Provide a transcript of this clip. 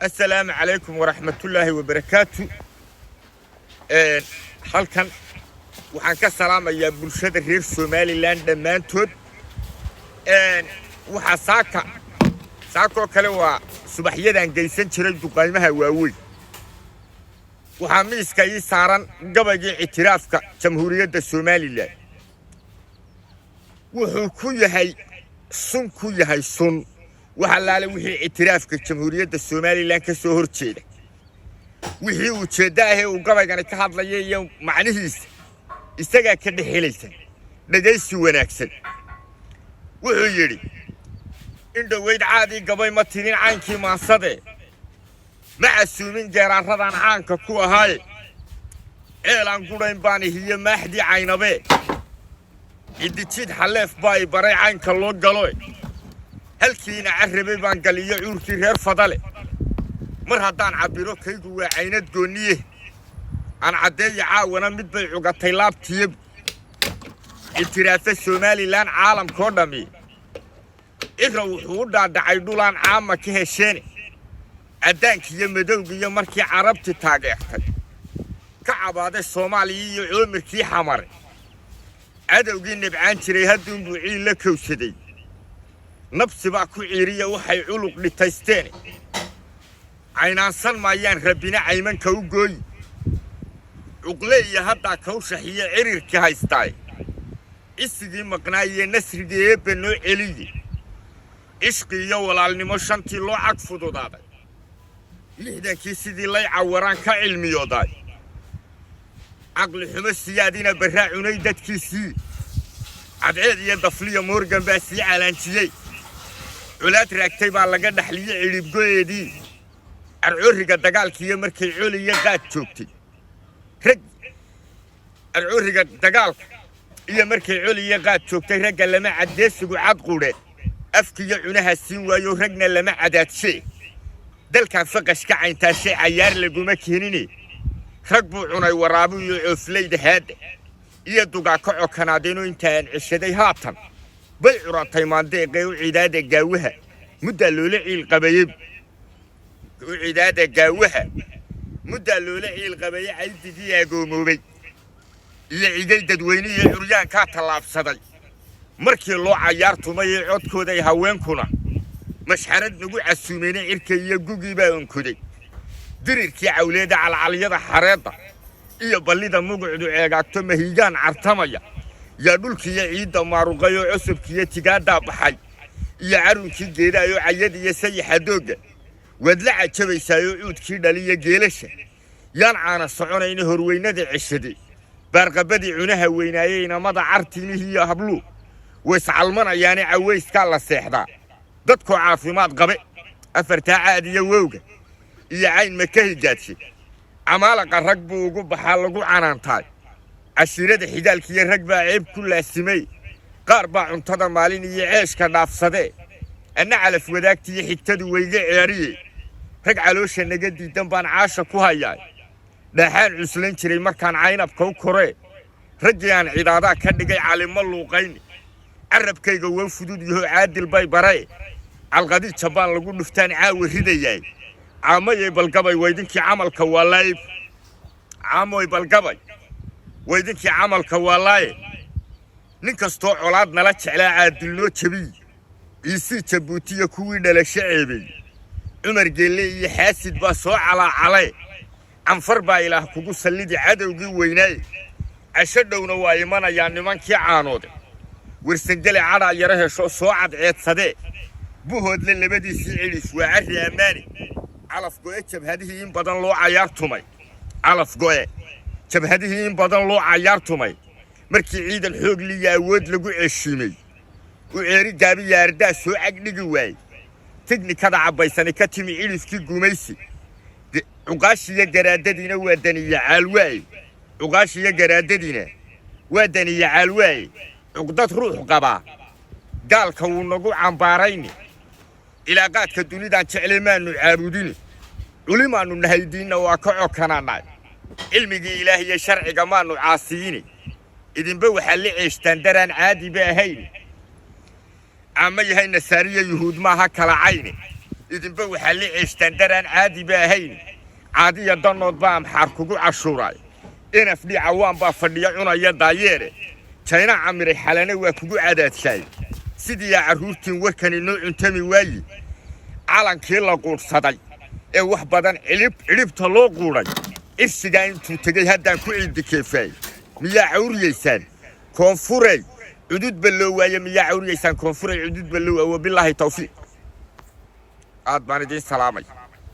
السلام عليكم ورحمة الله وبركاته. halkan waxaan ka salaamayaa bulshada reer Somaliland dhammaantood. waxa saako kale waa subaxyadan geysan jiray duqaymaha waaweyn. waxa miiska ii saaran gabayga ictiraafka jamhuuriyadda Somaliland. wuxuu ku yahay sun waxa laale wixii ictiraafka jamhuuriyadda Somaliland ka soo horjeeda. wixii uu jeedaa uu gabaygani ka hadlayay iyo macnihiisa isaga ka dhaxelaysan dhageysi wanaagsan. wuxuu yiri in dhaweyd caadi gabay ma tirin caankii maasade ma asuumin geeraaradan caanka ku ahay eelan gurayn baan hiyo maaxdi caynabe idijid xaleef bay baray caanka loo galo halkiina carabay baan galiyo cuurkii reer fadale mar haddaan cabiro kaygu waa caynad gooniye aan cadeeyo caawana mid bay cugatay laabtiye ictiraafa Somaliland caalamkoo dhami igra wuxuu dhaadhacay dhulaan caama ka hesheen adaankiyo madowgiyo markii carabti taageertay ka cabaaday Soomaaliya iyo coomirkii xamar adawgii nibcaan jiray hadduu buucii la kowsaday nafsi baa ku ciiriya waxay culuq dhitaysteen aynaan maayaan rabbina aymanka u gooy uqleeya hadda kawshaxiye cirirki haystay isigii maqnaaye nasrigii bano celiye ishqiyo walaalnimo shantii loo cag fududaaday lixdankii sidii lay cawaraan ka cilmiyooday aqli xumo siyaadina baraacunay dadkiisii cadceed iyo dafliya Morgan baa sii calaanjiyay culaad raagtay baa laga dhaxliyay ciribgoeedii arcuriga dagaalkiiyo markay coliye qaad joogtay rag arcuriga dagaalka iyo markay coliye qaad joogtay ragga lama cadeesigu cad quudhe afkiyo cunaha siin waayo ragna lama cadaadshay dalkan faqashka cayntaashay cayaar laguma keenini rag buu cunay waraabu iyo coofleyda haada iyo dugaa ka cokanaadeen intaan cishaday haatan bay curatay maandeeqay u ciidaada gaawaha mudda loola ciil qabayay وعداد جاوها مدة لولا القبيلة عيدتي يا قوموبي العيدة دوينية عريان كاتلاف صدي مركي الله عيارتو ما يعود كودي هوين كنا مش حرد نقول عسومين إركي يجوجي بون كودي دريركي أولاد على العليا حريضة إيا بليدا مقعدو عيقاكتو مهيجان عرتمية يا دولكي يا عيدة ماروغيو عصب كي يتقادا بحي يا عرونكي جيدا يو عيادي يسي حدوغ ودلع جبي سايعود كيدا لي جيلشه يان عانا سعونين هروينادي عشدي بارقبدي عنها وينايين مضى عرتيني هي هبلو ويسعلمنا يعني عويس كالا سيحدا دادكو عافيمات قبي أفرتا عادي يووغا إيا عين مكاهي جاتشي عمالك الرقب وقوب بحالقو عنانتاي عشيرة حدالك يرقب عيب كل السمي قاربا عنتظر مالين يعيش كناف صدي أنا على فوداكتي حكتدو ويجي عياريه rag caloosha naga diidan baan caasha ku hayay dhaxaan cusleen jiray markaan caynab ka korey rajaan ciidaada ka dhigay calimo luuqayn arabkayga waa fudud yahay caadil bay baray alqadi jabaan lagu dhuftaan caawi ridayay caamay balgabay weydinkii camalka walaay caamay balgabay weydinkii camalka walaay nin kasto colaad nala jeclaa caadil loo jabi isi jabuutiya kuwii dhalashaceebay عمر جلي يحاسد بصو على عنفر با إله كوكو سليدي عدوغي ويناي أشدونا وايمانا يعني من كي عانود ورسنجلي عرا يراه شو صوعد عيد صدي بوهد للي بدي سيعيلي وعري أماني علف قوية هذه ينبضن لو عيارتمي علف قوية هذه ينبضن لو عيارتمي مركي عيد الحوق لي ياود لقو عشيمي وعيري جابي ياردا سو عقلي واي تجني كذا عبايساني كتمي إليسكي قوميسي عقاشي جراددينا ودني عالواي عقاشي جراددينا ودني عالواي عقدات روح قبا قال كونغو عمباريني إلى قاد كدوني دان تعلمان عاروديني ولما نهيدينا واكعو كنانا علمي إلهي شرعي كمان عاصيني إذن بو حلي عيشتان دران عادي باهيني عمي هاي نسارية يهود ماها كلا عيني إذن بو حلي إشتندران عادي باهين عادي يدنود بام حاركوكو عشوراي إنا فدي عوام با فديعونا يداييري تاينا عمري حالاني واكوكو عادات شاي سيدي يا عرورتين وكاني نوع انتمي واي عالان كيلا قول صداي ee wax badan cilibta loo quuray ifsiga intuu tagay haddaan ku ciidi keefay miyaa cawriyeysaan koonfuray cudud ballow waaye miyaa cawriyeysaan koonfuray cudud ballow wa billahi tawfiiq aad baan idin salaamay